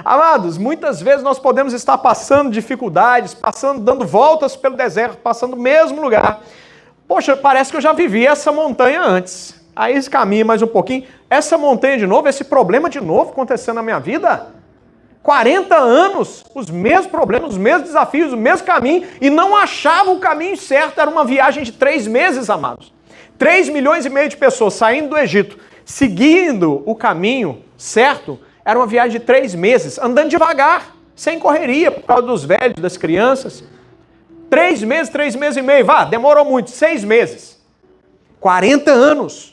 Amados, muitas vezes nós podemos estar passando dificuldades, dando voltas pelo deserto, passando no mesmo lugar. Poxa, parece que eu já vivi essa montanha antes. Aí esse caminho mais um pouquinho, essa montanha de novo, esse problema de novo acontecendo na minha vida. 40 anos, os mesmos problemas, os mesmos desafios, o mesmo caminho, e não achava o caminho certo. Era uma viagem de 3 meses, amados. 3,5 milhões de pessoas saindo do Egito, seguindo o caminho certo. Era uma viagem de 3 meses, andando devagar, sem correria, por causa dos velhos, das crianças. 3 meses, 3 meses e meio, demorou muito, 6 meses. 40 anos.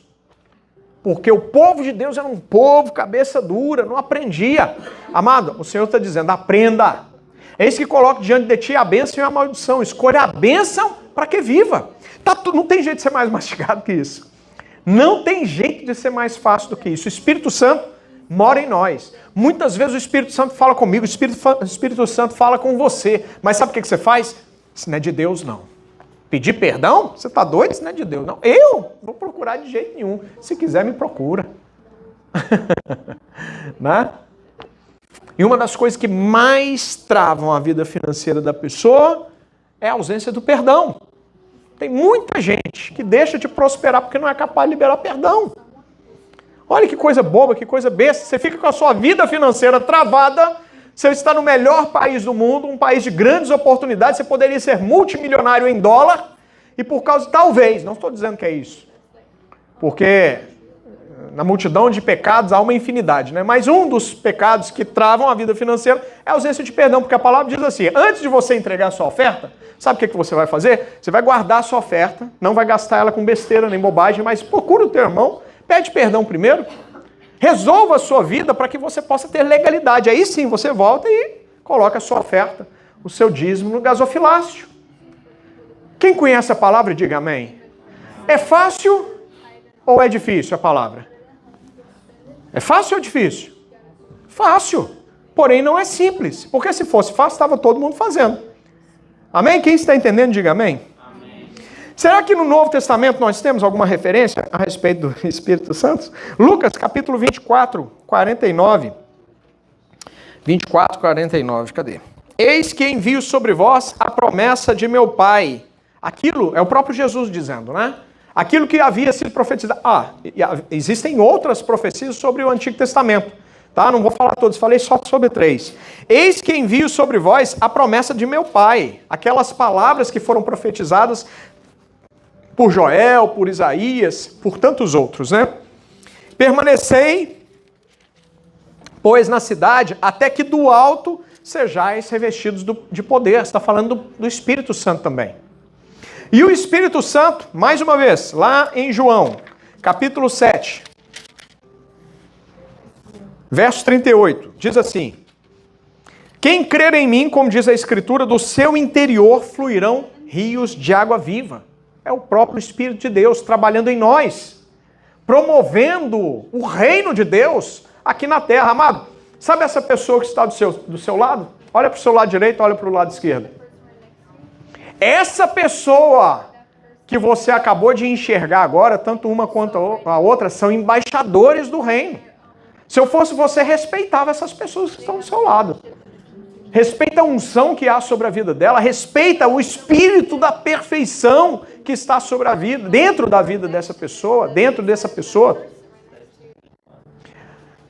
Porque o povo de Deus era um povo cabeça dura, não aprendia. Amado, o Senhor está dizendo, aprenda. É isso que coloca diante de ti a bênção e a maldição. Escolha a bênção para que viva. Não tem jeito de ser mais mastigado que isso. Não tem jeito de ser mais fácil do que isso. O Espírito Santo mora em nós. Muitas vezes o Espírito Santo fala comigo, o Espírito Santo fala com você. Mas sabe o que você faz? Isso não é de Deus, não. Pedir perdão? Você está doido? Isso não é de Deus, não. Eu vou procurar de jeito nenhum. Se quiser, me procura. Né? E uma das coisas que mais travam a vida financeira da pessoa é a ausência do perdão. Tem muita gente que deixa de prosperar porque não é capaz de liberar perdão. Olha que coisa boba, que coisa besta. Você fica com a sua vida financeira travada. Você está no melhor país do mundo, um país de grandes oportunidades. Você poderia ser multimilionário em dólar. E por causa, talvez, não estou dizendo que é isso. Porque na multidão de pecados há uma infinidade, né? Mas um dos pecados que travam a vida financeira é a ausência de perdão. Porque a palavra diz assim, antes de você entregar a sua oferta, sabe o que você vai fazer? Você vai guardar a sua oferta, não vai gastar ela com besteira nem bobagem, mas procura o teu irmão, pede perdão primeiro. Resolva a sua vida para que você possa ter legalidade. Aí sim você volta e coloca a sua oferta, o seu dízimo no gasofilácio. Quem conhece a palavra, diga amém. É fácil ou é difícil a palavra? É fácil ou difícil? Fácil. Porém não é simples. Porque se fosse fácil, estava todo mundo fazendo. Amém? Quem está entendendo, diga amém. Será que no Novo Testamento nós temos alguma referência a respeito do Espírito Santo? Lucas, capítulo 24, 49. 24, 49, cadê? Eis que envio sobre vós a promessa de meu Pai. Aquilo é o próprio Jesus dizendo, né? Aquilo que havia sido profetizado. Existem outras profecias sobre o Antigo Testamento. Tá? Não vou falar todos, falei só sobre 3. Eis que envio sobre vós a promessa de meu Pai. Aquelas palavras que foram profetizadas por Joel, por Isaías, por tantos outros, né? Permanecei, pois, na cidade, até que do alto sejais revestidos de poder. Está falando do Espírito Santo também. E o Espírito Santo, mais uma vez, lá em João, capítulo 7, verso 38, diz assim, quem crer em mim, como diz a Escritura, do seu interior fluirão rios de água viva. É o próprio Espírito de Deus trabalhando em nós, promovendo o reino de Deus aqui na terra. Amado, sabe essa pessoa que está do seu lado? Olha para o seu lado direito, olha para o lado esquerdo. Essa pessoa que você acabou de enxergar agora, tanto uma quanto a outra, são embaixadores do reino. Se eu fosse você, respeitava essas pessoas que estão do seu lado. Respeita a unção que há sobre a vida dela, respeita o espírito da perfeição que está sobre a vida, dentro da vida dessa pessoa, dentro dessa pessoa.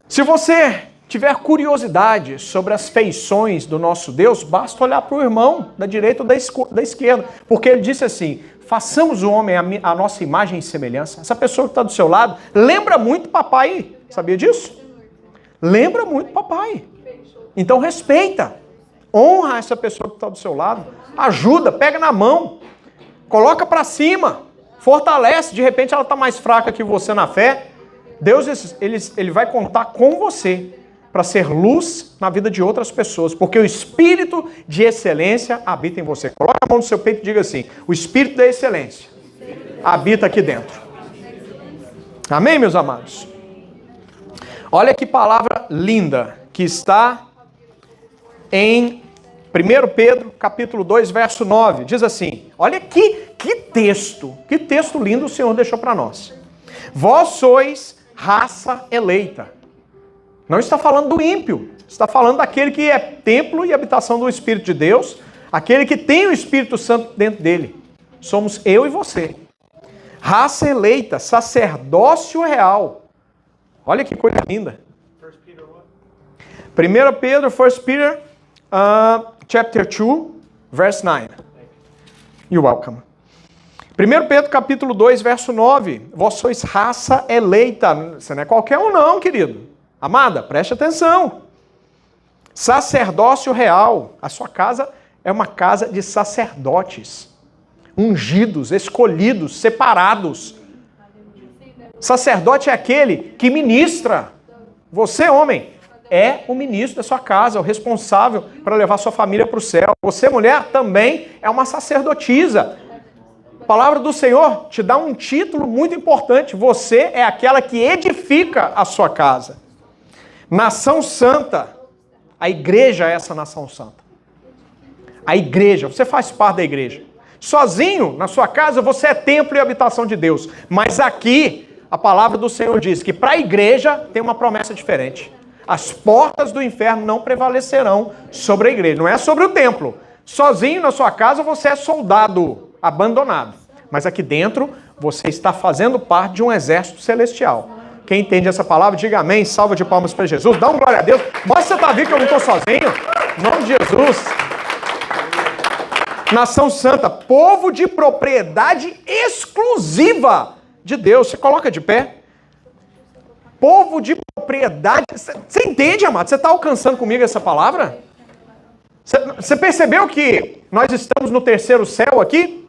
Se você tiver curiosidade sobre as feições do nosso Deus, basta olhar para o irmão da direita ou da esquerda, porque ele disse assim, façamos o homem a nossa imagem e semelhança. Essa pessoa que está do seu lado lembra muito papai, sabia disso? Lembra muito papai. Então respeita, honra essa pessoa que está do seu lado, ajuda, pega na mão, coloca para cima, fortalece. De repente ela está mais fraca que você na fé. Deus ele vai contar com você para ser luz na vida de outras pessoas, porque o espírito de excelência habita em você. Coloca a mão no seu peito e diga assim, o espírito da excelência habita aqui dentro. Amém, meus amados? Olha que palavra linda que está em 1 Pedro, capítulo 2, verso 9. Diz assim, olha que texto lindo o Senhor deixou para nós. Vós sois raça eleita. Não está falando do ímpio, está falando daquele que é templo e habitação do Espírito de Deus, aquele que tem o Espírito Santo dentro dele. Somos eu e você. Raça eleita, sacerdócio real. Olha que coisa linda. 1 Pedro, 1 Peter, chapter 2, verse 9. You're welcome. 1 Pedro, capítulo 2, verso 9. Vós sois raça eleita. Você não é qualquer um não, querido. Amada, preste atenção. Sacerdócio real. A sua casa é uma casa de sacerdotes. Ungidos, escolhidos, separados. Sacerdote é aquele que ministra. Você, homem, é o ministro da sua casa, o responsável para levar sua família para o céu. Você, mulher, também é uma sacerdotisa. A palavra do Senhor te dá um título muito importante. Você é aquela que edifica a sua casa. Nação santa. A igreja é essa nação santa. A igreja, você faz parte da igreja. Sozinho, na sua casa, você é templo e habitação de Deus. Mas aqui, a palavra do Senhor diz que para a igreja tem uma promessa diferente. As portas do inferno não prevalecerão sobre a igreja. Não é sobre o templo. Sozinho na sua casa você é soldado, abandonado. Mas aqui dentro você está fazendo parte de um exército celestial. Quem entende essa palavra, diga amém. Salva de palmas para Jesus. Dá um glória a Deus. Mostra que você está vindo que eu não estou sozinho. Em nome de Jesus. Nação santa, povo de propriedade exclusiva de Deus. Você coloca de pé. Povo de propriedade. Você entende, amado? Você está alcançando comigo essa palavra? Você percebeu que nós estamos no terceiro céu aqui?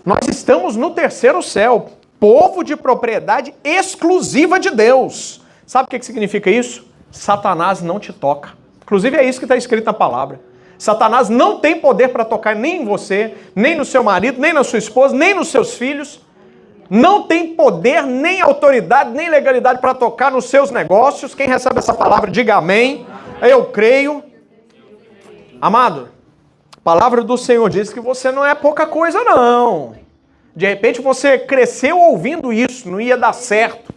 Nós estamos no terceiro céu. Povo de propriedade exclusiva de Deus. Sabe o que significa isso? Satanás não te toca. Inclusive é isso que está escrito na palavra. Satanás não tem poder para tocar nem em você, nem no seu marido, nem na sua esposa, nem nos seus filhos. Não tem poder, nem autoridade, nem legalidade para tocar nos seus negócios. Quem recebe essa palavra, diga amém. Eu creio. Amado, a palavra do Senhor diz que você não é pouca coisa, não. De repente você cresceu ouvindo isso, não ia dar certo.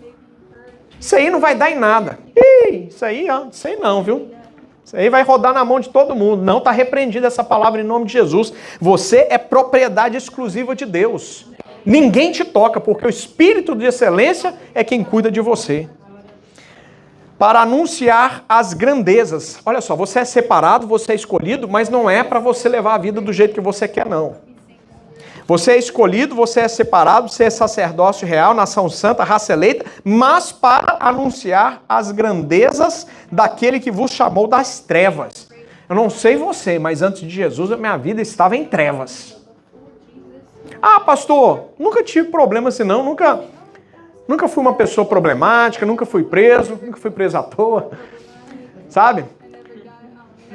Isso aí não vai dar em nada. Isso aí não, viu? Isso aí vai rodar na mão de todo mundo. Não, está repreendida essa palavra em nome de Jesus. Você é propriedade exclusiva de Deus. Ninguém te toca, porque o Espírito de excelência é quem cuida de você. Para anunciar as grandezas. Olha só, você é separado, você é escolhido, mas não é para você levar a vida do jeito que você quer, não. Você é escolhido, você é separado, você é sacerdócio real, nação santa, raça eleita, mas para anunciar as grandezas daquele que vos chamou das trevas. Eu não sei você, mas antes de Jesus a minha vida estava em trevas. Ah, pastor, nunca tive problema assim não, nunca fui uma pessoa problemática, nunca fui preso à toa, sabe?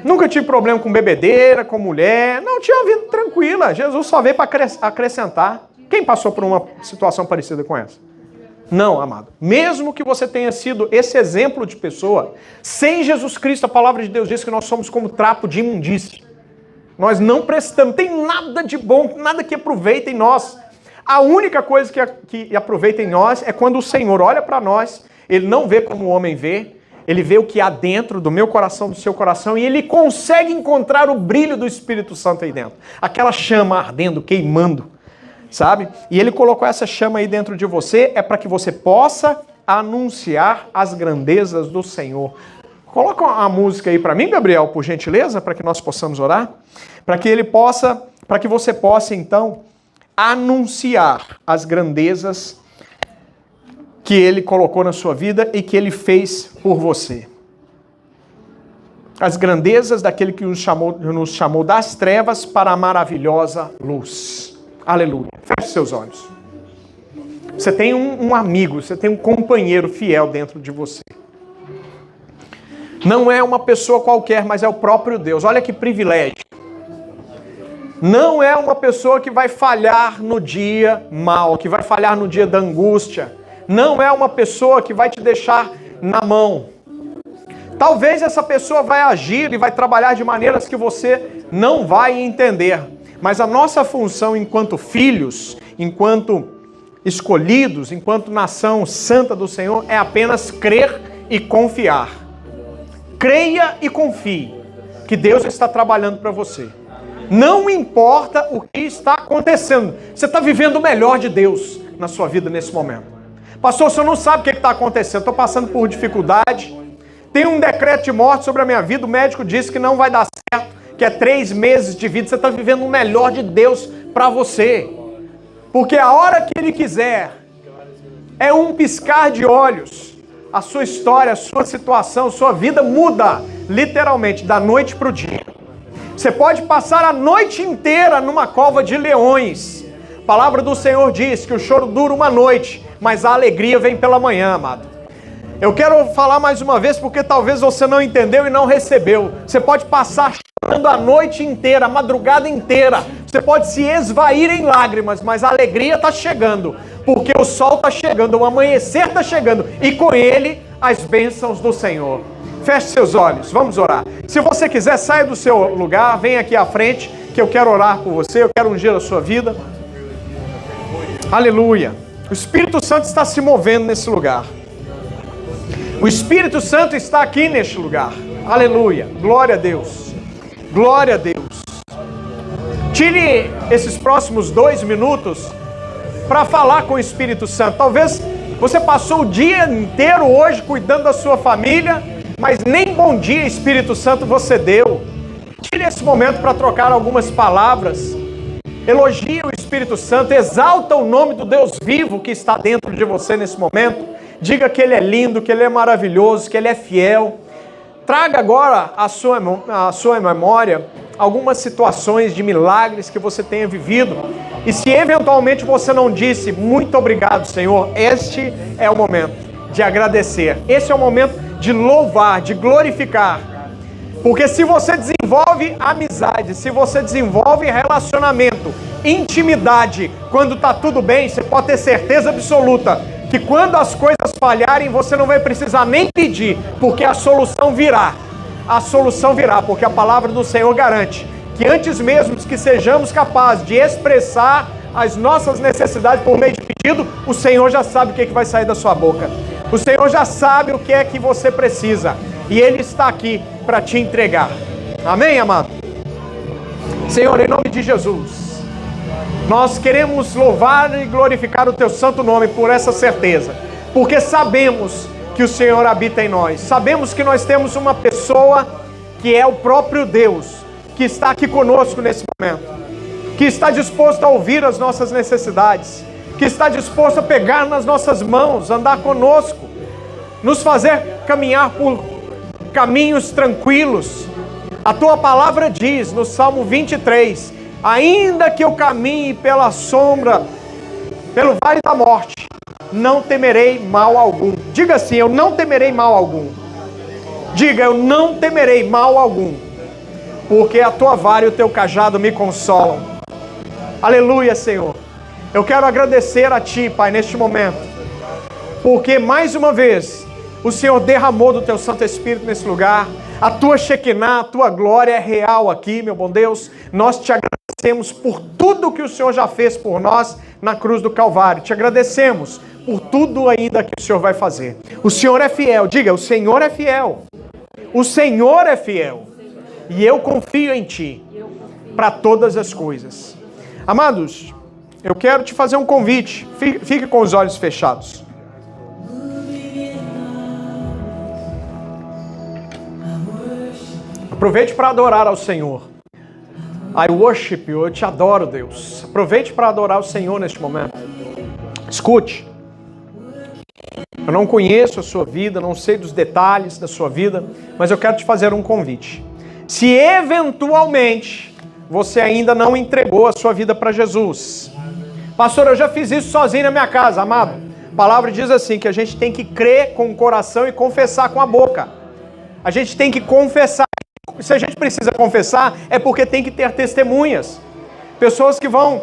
Nunca tive problema com bebedeira, com mulher. Não, tinha uma vida tranquila. Jesus só veio para acrescentar. Quem passou por uma situação parecida com essa? Não, amado. Mesmo que você tenha sido esse exemplo de pessoa, sem Jesus Cristo, a palavra de Deus diz que nós somos como trapo de imundície. Nós não prestamos. Tem nada de bom, nada que aproveita em nós. A única coisa que aproveita em nós é quando o Senhor olha para nós Ele não vê como o homem vê, ele vê o que há dentro do meu coração, do seu coração, e ele consegue encontrar o brilho do Espírito Santo aí dentro. Aquela chama ardendo, queimando, sabe? E ele colocou essa chama aí dentro de você, é para que você possa anunciar as grandezas do Senhor. Coloca a música aí para mim, Gabriel, por gentileza, para que nós possamos orar. Para que você possa, então, anunciar as grandezas que Ele colocou na sua vida e que Ele fez por você. As grandezas daquele que nos chamou das trevas para a maravilhosa luz. Aleluia. Feche seus olhos. Você tem um amigo, você tem um companheiro fiel dentro de você. Não é uma pessoa qualquer, mas é o próprio Deus. Olha que privilégio. Não é uma pessoa que vai falhar no dia mal, que vai falhar no dia da angústia. Não é uma pessoa que vai te deixar na mão. Talvez essa pessoa vai agir e vai trabalhar de maneiras que você não vai entender. Mas a nossa função enquanto filhos, enquanto escolhidos, enquanto nação santa do Senhor, é apenas crer e confiar. Creia e confie que Deus está trabalhando para você. Não importa o que está acontecendo. Você está vivendo o melhor de Deus na sua vida nesse momento. Pastor, o senhor não sabe o que está acontecendo. Estou passando por dificuldade. Tem um decreto de morte sobre a minha vida. O médico disse que não vai dar certo, que é 3 meses de vida. Você está vivendo o melhor de Deus para você. Porque a hora que Ele quiser, é um piscar de olhos. A sua história, a sua situação, a sua vida muda, literalmente, da noite para o dia. Você pode passar a noite inteira numa cova de leões. A palavra do Senhor diz que o choro dura uma noite, mas a alegria vem pela manhã, amado. Eu quero falar mais uma vez porque talvez você não entendeu e não recebeu. Você pode passar chorando a noite inteira, a madrugada inteira. Você pode se esvair em lágrimas, mas a alegria está chegando. Porque o sol está chegando, o amanhecer está chegando. E com ele, as bênçãos do Senhor. Feche seus olhos, vamos orar. Se você quiser, saia do seu lugar, vem aqui à frente, que eu quero orar por você, eu quero ungir a sua vida. Aleluia. O Espírito Santo está se movendo nesse lugar. O Espírito Santo está aqui neste lugar. Aleluia. Glória a Deus. Glória a Deus. Tire esses próximos 2 minutos para falar com o Espírito Santo. Talvez você passou o dia inteiro hoje cuidando da sua família, mas nem bom dia, Espírito Santo, você deu. Tire esse momento para trocar algumas palavras. Elogie o Espírito Santo, exalta o nome do Deus vivo que está dentro de você nesse momento. Diga que Ele é lindo, que Ele é maravilhoso, que Ele é fiel. Traga agora à sua memória algumas situações de milagres que você tenha vivido. E se eventualmente você não disse, muito obrigado, Senhor, este é o momento de agradecer. Esse é o momento de louvar, de glorificar. Porque se você desenvolve amizade, se você desenvolve relacionamento, intimidade, quando está tudo bem, você pode ter certeza absoluta que quando as coisas falharem, você não vai precisar nem pedir, porque a solução virá. A solução virá, porque a palavra do Senhor garante que antes mesmo que sejamos capazes de expressar as nossas necessidades por meio de pedido, o Senhor já sabe o que vai sair da sua boca. O Senhor já sabe o que é que você precisa. E Ele está aqui para te entregar. Amém, amado? Senhor, em nome de Jesus, nós queremos louvar e glorificar o Teu santo nome por essa certeza. Porque sabemos que o Senhor habita em nós. Sabemos que nós temos uma pessoa que é o próprio Deus, que está aqui conosco nesse momento. Que está disposto a ouvir as nossas necessidades. Que está disposto a pegar nas nossas mãos, andar conosco, nos fazer caminhar por caminhos tranquilos. A Tua palavra diz no Salmo 23, ainda que eu caminhe pela sombra, pelo vale da morte, não temerei mal algum. Diga assim, eu não temerei mal algum. Diga, eu não temerei mal algum, porque a Tua vara e o Teu cajado me consolam. Aleluia, Senhor. Eu quero agradecer a Ti, Pai, neste momento, porque mais uma vez o Senhor derramou do Teu Santo Espírito nesse lugar. A Tua Shekinah, a Tua glória é real aqui, meu bom Deus. Nós Te agradecemos por tudo que o Senhor já fez por nós na cruz do Calvário. Te agradecemos por tudo ainda que o Senhor vai fazer. O Senhor é fiel. Diga, o Senhor é fiel. O Senhor é fiel. E eu confio em Ti para todas as coisas. Amados, eu quero te fazer um convite. Fique com os olhos fechados. Aproveite para adorar ao Senhor. I worship you, eu te adoro, Deus. Aproveite para adorar o Senhor neste momento. Escute. Eu não conheço a sua vida, não sei dos detalhes da sua vida, mas eu quero te fazer um convite. Se eventualmente você ainda não entregou a sua vida para Jesus, pastor, eu já fiz isso sozinho na minha casa, amado. A palavra diz assim, que a gente tem que crer com o coração e confessar com a boca. A gente tem que confessar. Se a gente precisa confessar, é porque tem que ter testemunhas. Pessoas que vão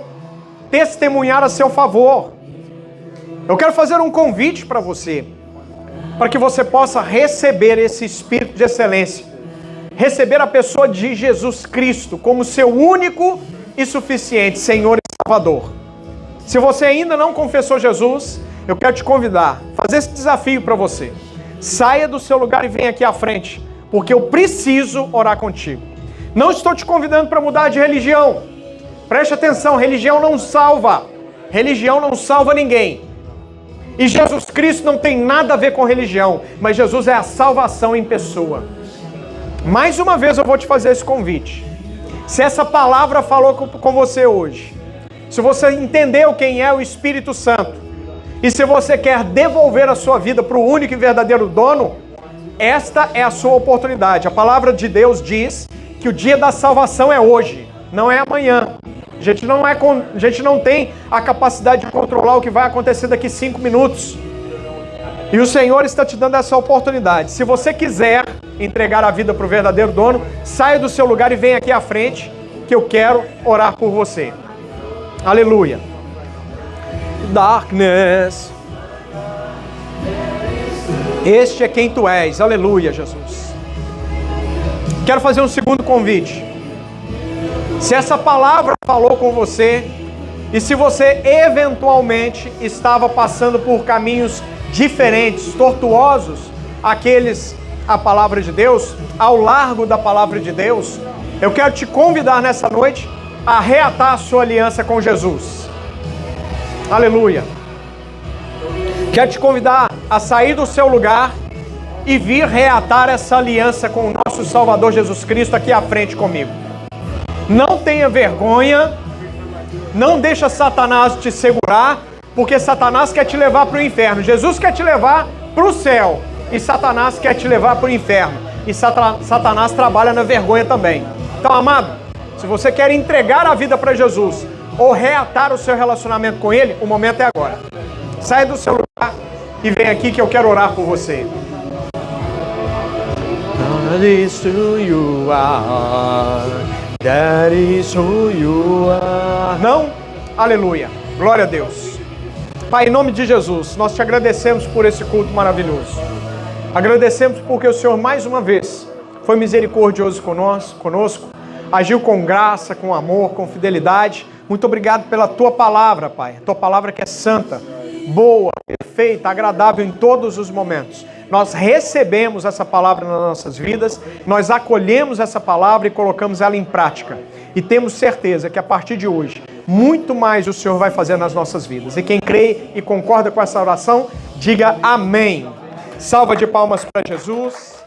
testemunhar a seu favor. Eu quero fazer um convite para você, para que você possa receber esse espírito de excelência. Receber a pessoa de Jesus Cristo como seu único e suficiente Senhor e Salvador. Se você ainda não confessou Jesus, eu quero te convidar, fazer esse desafio para você. Saia do seu lugar e venha aqui à frente, porque eu preciso orar contigo. Não estou te convidando para mudar de religião. Preste atenção, religião não salva. Religião não salva ninguém. E Jesus Cristo não tem nada a ver com religião, mas Jesus é a salvação em pessoa. Mais uma vez eu vou te fazer esse convite. Se essa palavra falou com você hoje, se você entendeu quem é o Espírito Santo, e se você quer devolver a sua vida para o único e verdadeiro dono, esta é a sua oportunidade. A palavra de Deus diz que o dia da salvação é hoje, não é amanhã. A gente não tem a capacidade de controlar o que vai acontecer daqui 5 minutos. E o Senhor está te dando essa oportunidade. Se você quiser entregar a vida para o verdadeiro dono, saia do seu lugar e venha aqui à frente, que eu quero orar por você. Aleluia. Darkness. Este é quem tu és. Aleluia, Jesus. Quero fazer um segundo convite. Se essa palavra falou com você, e se você eventualmente estava passando por caminhos diferentes, tortuosos, a palavra de Deus, ao largo da palavra de Deus, eu quero te convidar nessa noite a reatar a sua aliança com Jesus. Aleluia. Quero te convidar a sair do seu lugar e vir reatar essa aliança com o nosso Salvador Jesus Cristo aqui à frente comigo. Não tenha vergonha, não deixa Satanás te segurar, porque Satanás quer te levar para o inferno. Jesus quer te levar para o céu e Satanás quer te levar para o inferno. E Satanás trabalha na vergonha também. Então, amado, se você quer entregar a vida para Jesus ou reatar o seu relacionamento com Ele, o momento é agora. Saia do seu lugar e vem aqui que eu quero orar por você. That is who you are. That is who you are. Não? Aleluia. Glória a Deus. Pai, em nome de Jesus, nós te agradecemos por esse culto maravilhoso. Agradecemos porque o Senhor mais uma vez foi misericordioso conosco, agiu com graça, com amor, com fidelidade. Muito obrigado pela tua palavra, Pai. A tua palavra que é santa, boa, perfeita, agradável em todos os momentos. Nós recebemos essa palavra nas nossas vidas, nós acolhemos essa palavra e colocamos ela em prática. E temos certeza que a partir de hoje, muito mais o Senhor vai fazer nas nossas vidas. E quem crê e concorda com essa oração, diga amém. Salva de palmas para Jesus.